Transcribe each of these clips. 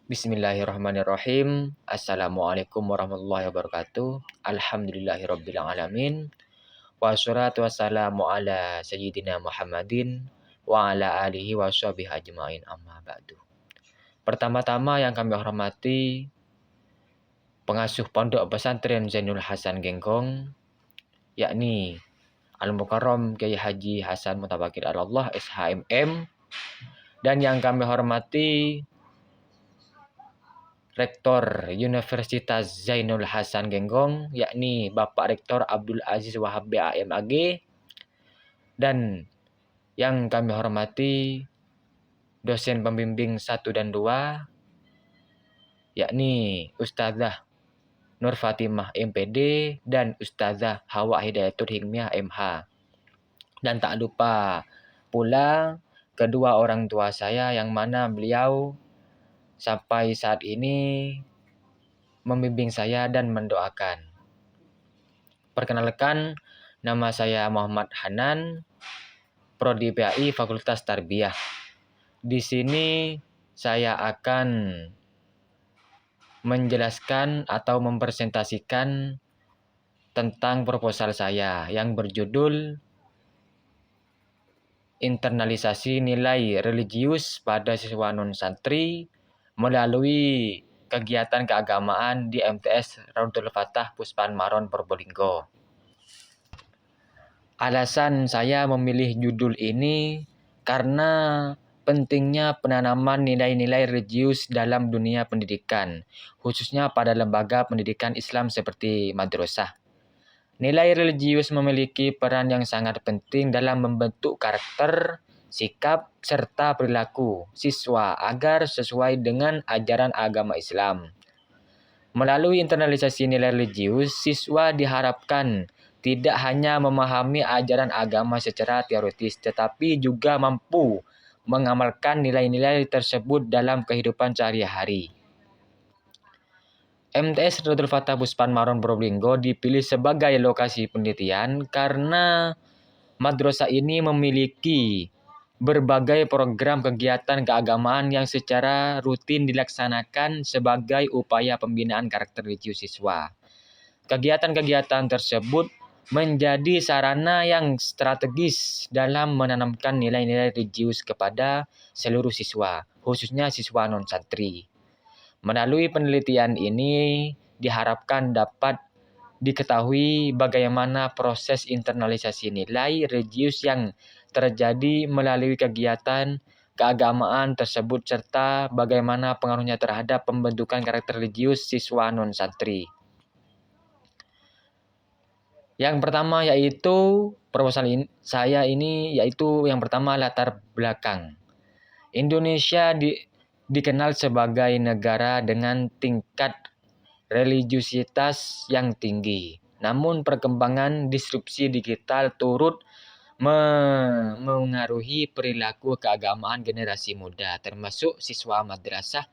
Bismillahirrahmanirrahim. Assalamualaikum warahmatullahi wabarakatuh. Alhamdulillahirabbil alamin. Wassalatu wassalamu ala sayyidina Muhammadin wa ala alihi washabihi ajmain amma ba'du. Pertama-tama yang kami hormati pengasuh Pondok Pesantren Zainul Hasan Genggong, yakni Al-Mukarram Kiai Haji Hasan Mutawakil Allah SHMM, dan yang kami hormati Rektor Universitas Zainul Hasan Genggong, yakni Bapak Rektor Abdul Aziz Wahab BAM AG, dan yang kami hormati dosen pembimbing 1 dan 2, yakni Ustazah Nur Fatimah MPD dan Ustazah Hawa Hidayatul Hikmiyah MH. Dan tak lupa pula kedua orang tua saya yang mana beliau sampai saat ini membimbing saya dan mendoakan. Perkenalkan, nama saya Muhammad Hanan, Prodi PAI Fakultas Tarbiyah. Di sini saya akan menjelaskan atau mempresentasikan tentang proposal saya yang berjudul Internalisasi Nilai Religius pada Siswa Non-Santri melalui kegiatan keagamaan di MTS Raudul Fatah Puspan Maron Probolinggo. Alasan saya memilih judul ini karena pentingnya penanaman nilai-nilai religius dalam dunia pendidikan, khususnya pada lembaga pendidikan Islam seperti madrasah. Nilai religius memiliki peran yang sangat penting dalam membentuk karakter, sikap, serta perilaku siswa agar sesuai dengan ajaran agama Islam. Melalui internalisasi nilai religius, siswa diharapkan tidak hanya memahami ajaran agama secara teoritis, tetapi juga mampu mengamalkan nilai-nilai tersebut dalam kehidupan sehari-hari. MTS Raudul Fatah Puspan Maron Probolinggo dipilih sebagai lokasi penelitian karena madrasah ini memiliki berbagai program kegiatan keagamaan yang secara rutin dilaksanakan sebagai upaya pembinaan karakter religius siswa. Kegiatan-kegiatan tersebut menjadi sarana yang strategis dalam menanamkan nilai-nilai religius kepada seluruh siswa, khususnya siswa non-santri. Melalui penelitian ini diharapkan dapat diketahui bagaimana proses internalisasi nilai religius yang terjadi melalui kegiatan keagamaan tersebut serta bagaimana pengaruhnya terhadap pembentukan karakter religius siswa non-santri. Yang pertama yaitu proposal saya ini yaitu yang pertama latar belakang. Indonesia dikenal sebagai negara dengan tingkat religiusitas yang tinggi. Namun perkembangan disrupsi digital turut mengaruhi perilaku keagamaan generasi muda, termasuk siswa madrasah.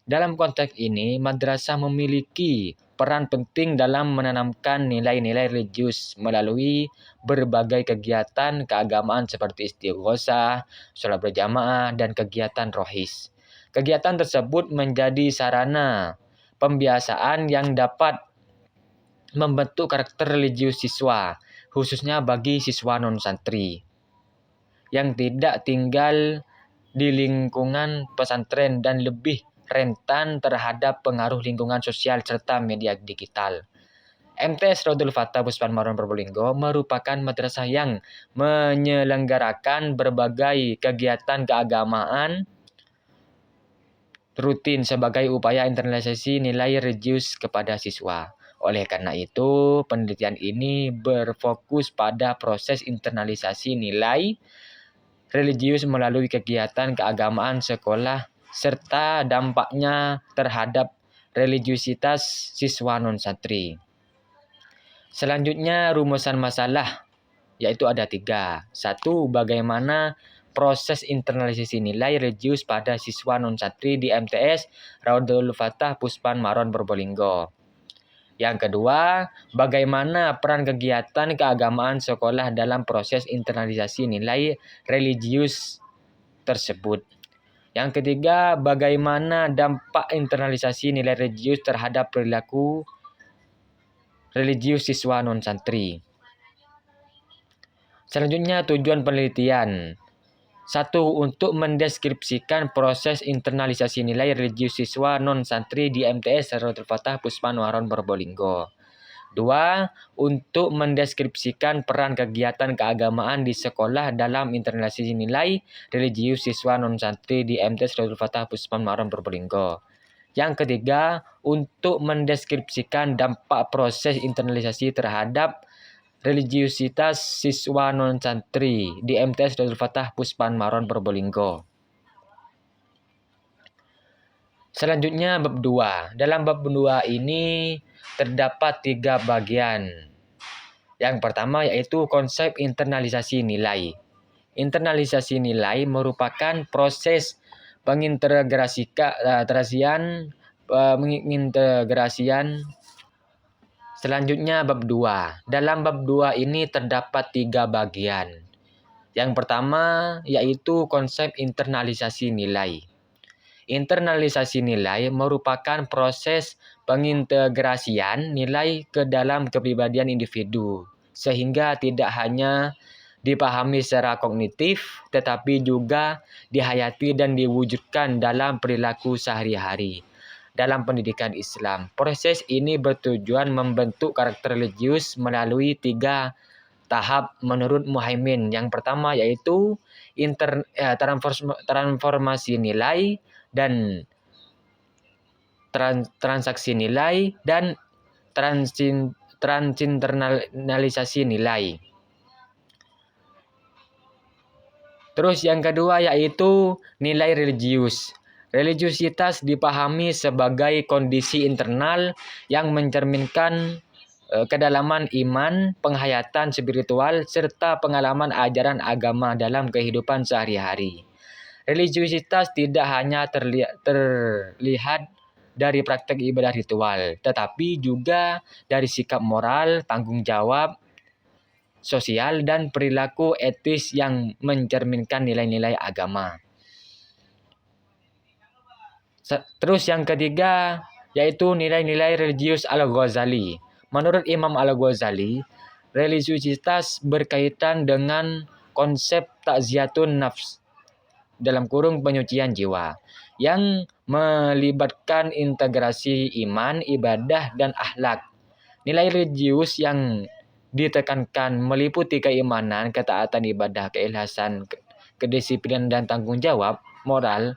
Dalam konteks ini, madrasah memiliki peran penting dalam menanamkan nilai-nilai religius melalui berbagai kegiatan keagamaan seperti istighosah, sholat berjamaah, dan kegiatan rohis. Kegiatan tersebut menjadi sarana pembiasaan yang dapat membentuk karakter religius siswa, khususnya bagi siswa non-santri yang tidak tinggal di lingkungan pesantren dan lebih rentan terhadap pengaruh lingkungan sosial serta media digital. MTS Raudul Fatah Puspan Maron Probolinggo merupakan madrasah yang menyelenggarakan berbagai kegiatan keagamaan rutin sebagai upaya internalisasi nilai religius kepada siswa. Oleh karena itu, penelitian ini berfokus pada proses internalisasi nilai religius melalui kegiatan keagamaan sekolah serta dampaknya terhadap religiusitas siswa non-santri. Selanjutnya, rumusan masalah yaitu ada 3. 1. Bagaimana proses internalisasi nilai religius pada siswa non-santri di MTS Raudul Fatah Puspan Maron Probolinggo. Yang kedua, bagaimana peran kegiatan keagamaan sekolah dalam proses internalisasi nilai religius tersebut. Yang ketiga, bagaimana dampak internalisasi nilai religius terhadap perilaku religius siswa non-santri. Selanjutnya, tujuan penelitian. 1. Untuk mendeskripsikan proses internalisasi nilai religius siswa non-santri di MTS Darul Fatah Puspan Waron Probolinggo. 2. Untuk mendeskripsikan peran kegiatan keagamaan di sekolah dalam internalisasi nilai religius siswa non-santri di MTS Darul Fatah Puspan Waron Probolinggo. Yang ketiga, untuk mendeskripsikan dampak proses internalisasi terhadap religiusitas siswa non-santri di MTS Darul Fatah Puspan Maron Probolinggo. Selanjutnya bab 2. Dalam bab 2 ini terdapat 3 bagian. Yang pertama yaitu konsep internalisasi nilai. Internalisasi nilai merupakan proses pengintegrasian. Selanjutnya bab 2. Dalam bab 2 ini terdapat 3 bagian. Yang pertama yaitu konsep internalisasi nilai. Internalisasi nilai merupakan proses pengintegrasian nilai ke dalam kepribadian individu, sehingga tidak hanya dipahami secara kognitif, tetapi juga dihayati dan diwujudkan dalam perilaku sehari-hari. Dalam pendidikan Islam, proses ini bertujuan membentuk karakter religius melalui 3 tahap menurut Muhaimin. Yang pertama yaitu transformasi nilai dan transaksi nilai dan transinternalisasi nilai. Terus yang kedua yaitu nilai religius. Religiusitas dipahami sebagai kondisi internal yang mencerminkan kedalaman iman, penghayatan spiritual, serta pengalaman ajaran agama dalam kehidupan sehari-hari. Religiusitas tidak hanya terlihat dari praktek ibadah ritual, tetapi juga dari sikap moral, tanggung jawab sosial, dan perilaku etis yang mencerminkan nilai-nilai agama. Terus yang ketiga yaitu nilai-nilai religius Al-Ghazali. Menurut Imam Al-Ghazali, religiusitas berkaitan dengan konsep takziyatun nafs dalam kurung penyucian jiwa yang melibatkan integrasi iman, ibadah, dan akhlak. Nilai religius yang ditekankan meliputi keimanan, ketaatan ibadah, keikhlasan, kedisiplinan, dan tanggung jawab moral,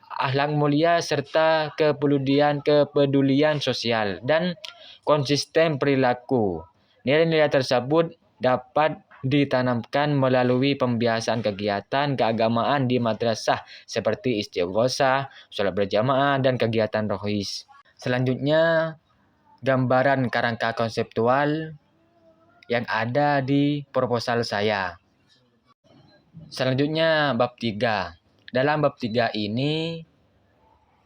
akhlak mulia, serta kepedulian sosial dan konsisten perilaku. Nilai-nilai tersebut dapat ditanamkan melalui pembiasaan kegiatan keagamaan di madrasah seperti istighosah, sholat berjamaah, dan kegiatan rohis. Selanjutnya, gambaran kerangka konseptual yang ada di proposal saya. Selanjutnya, bab 3. Dalam bab 3 ini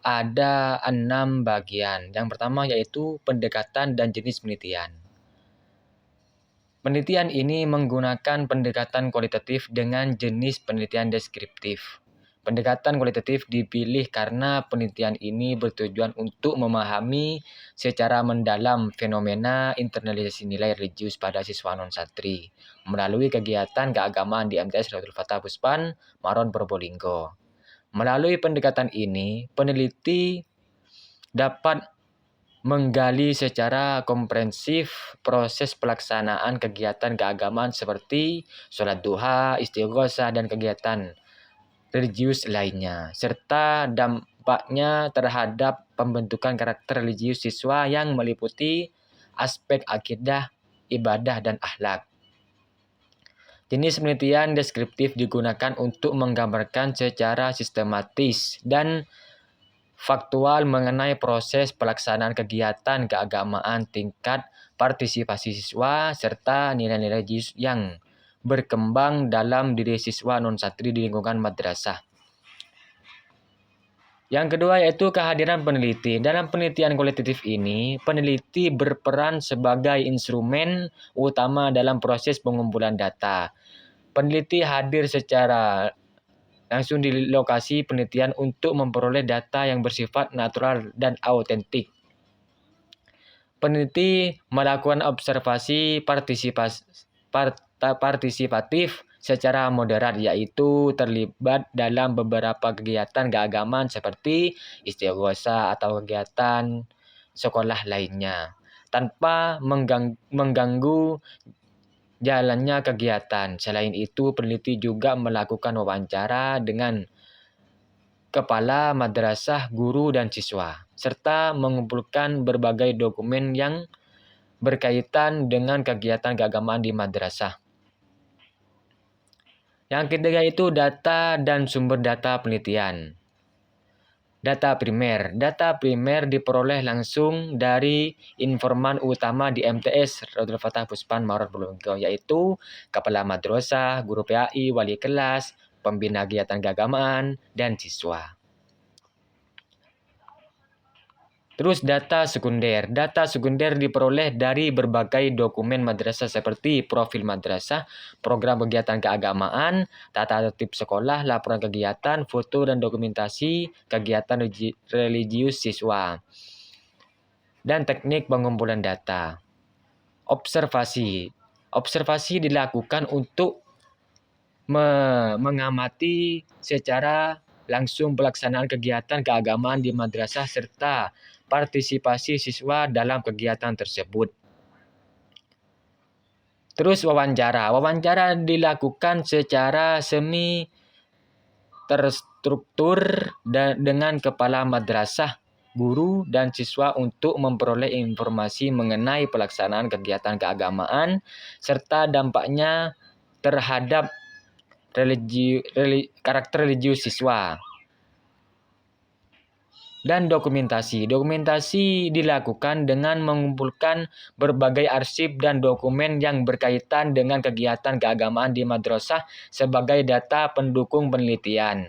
ada 6 bagian. Yang pertama yaitu pendekatan dan jenis penelitian. Penelitian ini menggunakan pendekatan kualitatif dengan jenis penelitian deskriptif. Pendekatan kualitatif dipilih karena penelitian ini bertujuan untuk memahami secara mendalam fenomena internalisasi nilai religius pada siswa non-santri melalui kegiatan keagamaan di MTS Darul Fatah Puspan, Maron Probolinggo. Melalui pendekatan ini, peneliti dapat menggali secara komprehensif proses pelaksanaan kegiatan keagamaan seperti sholat duha, istighosah, dan kegiatan religius lainnya, serta dampaknya terhadap pembentukan karakter religius siswa yang meliputi aspek akidah, ibadah, dan akhlak. Jenis penelitian deskriptif digunakan untuk menggambarkan secara sistematis dan faktual mengenai proses pelaksanaan kegiatan keagamaan, tingkat partisipasi siswa, serta nilai-nilai yang berkembang dalam diri siswa non-santri di lingkungan madrasah. Yang kedua yaitu kehadiran peneliti. Dalam penelitian kualitatif ini, peneliti berperan sebagai instrumen utama dalam proses pengumpulan data. Peneliti hadir secara langsung di lokasi penelitian untuk memperoleh data yang bersifat natural dan autentik. Peneliti melakukan observasi partisipatif secara moderat, yaitu terlibat dalam beberapa kegiatan keagamaan seperti istighosa atau kegiatan sekolah lainnya, tanpa mengganggu jalannya kegiatan. Selain itu, peneliti juga melakukan wawancara dengan kepala madrasah, guru, dan siswa, serta mengumpulkan berbagai dokumen yang berkaitan dengan kegiatan keagamaan di madrasah. Yang ketiga itu data dan sumber data penelitian. Data primer. Data primer diperoleh langsung dari informan utama di MTS Radul Fatah Puspan Maurad Bulungko, yaitu kepala madrasah, guru PAI, wali kelas, pembina kegiatan keagamaan, dan siswa. Terus data sekunder. Data sekunder diperoleh dari berbagai dokumen madrasah seperti profil madrasah, program kegiatan keagamaan, tata tertib sekolah, laporan kegiatan, foto dan dokumentasi kegiatan religius siswa, dan teknik pengumpulan data. Observasi. Observasi dilakukan untuk mengamati secara langsung pelaksanaan kegiatan keagamaan di madrasah serta partisipasi siswa dalam kegiatan tersebut. Terus wawancara. Wawancara dilakukan secara semi terstruktur dengan kepala madrasah, guru, dan siswa untuk memperoleh informasi mengenai pelaksanaan kegiatan keagamaan serta dampaknya terhadap karakter religius siswa. Dan dokumentasi. Dokumentasi dilakukan dengan mengumpulkan berbagai arsip dan dokumen yang berkaitan dengan kegiatan keagamaan di madrasah sebagai data pendukung penelitian.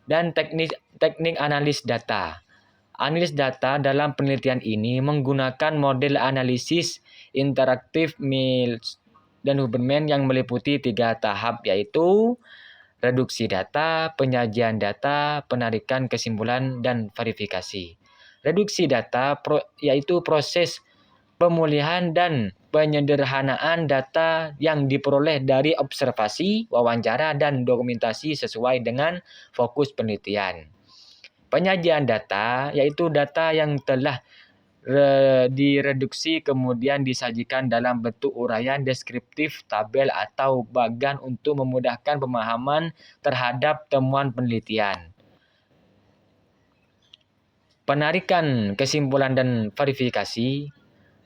Dan teknik analis data. Analis data dalam penelitian ini menggunakan model analisis interaktif Mills dan Huberman yang meliputi 3 tahap, yaitu reduksi data, penyajian data, penarikan kesimpulan, dan verifikasi. Reduksi data yaitu proses pemulihan dan penyederhanaan data yang diperoleh dari observasi, wawancara, dan dokumentasi sesuai dengan fokus penelitian. Penyajian data yaitu data yang telah direduksi kemudian disajikan dalam bentuk uraian deskriptif, tabel, atau bagan untuk memudahkan pemahaman terhadap temuan penelitian. Penarikan kesimpulan dan verifikasi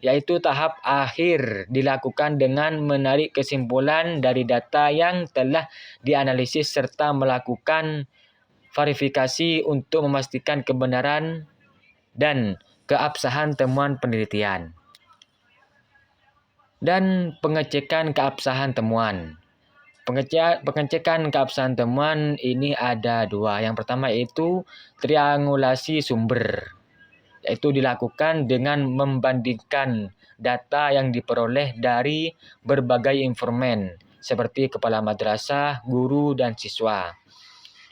yaitu tahap akhir dilakukan dengan menarik kesimpulan dari data yang telah dianalisis serta melakukan verifikasi untuk memastikan kebenaran dan keabsahan temuan penelitian. Dan pengecekan keabsahan temuan. Pengecekan keabsahan temuan ini ada 2. Yang pertama yaitu triangulasi sumber, yaitu dilakukan dengan membandingkan data yang diperoleh dari berbagai informan seperti kepala madrasah, guru, dan siswa.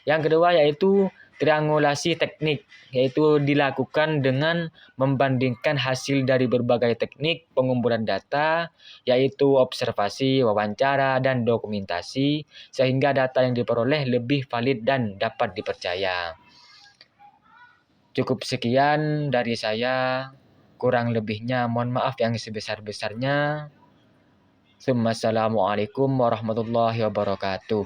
Yang kedua yaitu triangulasi teknik, yaitu dilakukan dengan membandingkan hasil dari berbagai teknik pengumpulan data, yaitu observasi, wawancara, dan dokumentasi, sehingga data yang diperoleh lebih valid dan dapat dipercaya. Cukup sekian dari saya, kurang lebihnya mohon maaf yang sebesar-besarnya. Assalamualaikum warahmatullahi wabarakatuh.